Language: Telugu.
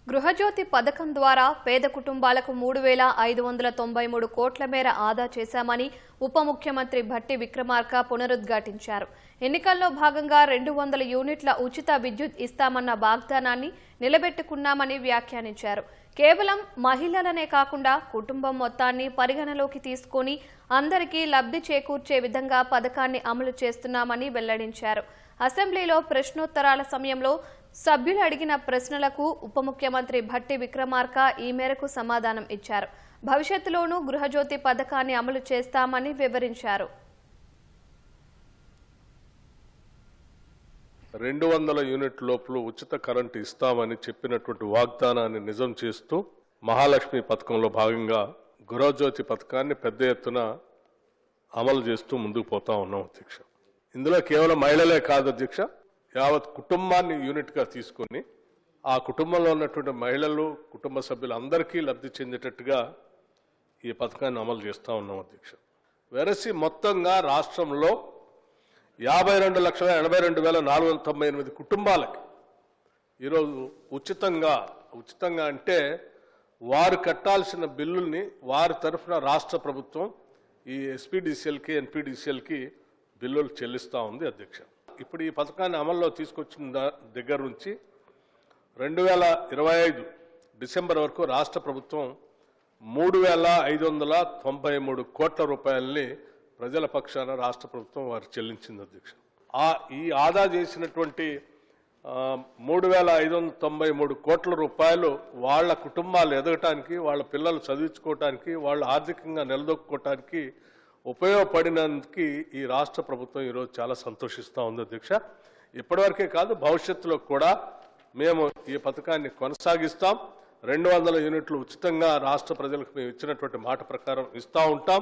గృహజ్యోతి పథకం ద్వారా పేద కుటుంబాలకు 3,593 కోట్ల మేర ఆదా చేశామని ఉప ముఖ్యమంత్రి భట్టి విక్రమార్క పునరుద్ఘాటించారు. ఎన్నికల్లో భాగంగా 200 యూనిట్ల ఉచిత విద్యుత్ ఇస్తామన్న వాగ్దానాన్ని నిలబెట్టుకున్నామని వ్యాఖ్యానించారు. కేవలం మహిళలనే కాకుండా కుటుంబం మొత్తాన్ని పరిగణలోకి తీసుకొని అందరికీ లబ్ధి చేకూర్చే విధంగా పథకాన్ని అమలు చేస్తున్నామని వెల్లడించారు. అసెంబ్లీలో ప్రశ్నోత్తరాల సమయంలో సభ్యులు అడిగిన ప్రశ్నలకు ఉప ముఖ్యమంత్రి భట్టి విక్రమార్క ఈ మేరకు సమాధానం ఇచ్చారు. భవిష్యత్తులోనూ గృహజ్యోతి పథకాన్ని అమలు చేస్తామని వివరించారు. 200 యూనిట్ లోపల ఉచిత కరెంటు ఇస్తామని చెప్పినటువంటి వాగ్దానాన్ని నిజం చేస్తూ మహాలక్ష్మి పథకంలో భాగంగా గృహజ్యోతి పథకాన్ని పెద్ద ఎత్తున అమలు చేస్తూ ముందుకు పోతా ఉన్నాం అధ్యక్ష. ఇందులో కేవలం మహిళలే కాదు అధ్యక్ష, యావత్ కుటుంబాన్ని యూనిట్గా తీసుకొని ఆ కుటుంబంలో ఉన్నటువంటి మహిళలు కుటుంబ సభ్యులందరికీ లబ్ధి చెందేటట్టుగా ఈ పథకాన్ని అమలు చేస్తూ ఉన్నాం అధ్యక్ష. వెరసి మొత్తంగా రాష్ట్రంలో 52,82,498 కుటుంబాలకి ఈరోజు ఉచితంగా అంటే వారు కట్టాల్సిన బిల్లుల్ని వారి తరఫున రాష్ట్ర ప్రభుత్వం ఈ ఎస్పీడీసీఎల్కి ఎన్పీడీసీఎల్కి బిల్లులు చెల్లిస్తూ ఉంది అధ్యక్ష. ఇప్పుడు ఈ పథకాన్ని అమల్లో తీసుకొచ్చిన దగ్గర నుంచి 2025 డిసెంబర్ వరకు రాష్ట్ర ప్రభుత్వం 3,593 కోట్ల రూపాయలని ప్రజల పక్షాన రాష్ట్ర ప్రభుత్వం వారు చెల్లించింది అధ్యక్ష. ఈ ఆదా చేసినటువంటి 3,593 కోట్ల రూపాయలు వాళ్ళ కుటుంబాలు ఎదగటానికి, వాళ్ళ పిల్లలు చదివించుకోవటానికి, వాళ్ళు ఆర్థికంగా నిలదొక్కుకోవటానికి ఉపయోగపడినందుకు ఈ రాష్ట్ర ప్రభుత్వం ఈరోజు చాలా సంతోషిస్తూ ఉంది అధ్యక్ష. ఇప్పటివరకే కాదు, భవిష్యత్తులో కూడా మేము ఈ పథకాన్ని కొనసాగిస్తాం. 200 యూనిట్లు ఉచితంగా రాష్ట్ర ప్రజలకు మేము ఇచ్చినటువంటి మాట ప్రకారం ఇస్తూ ఉంటాం.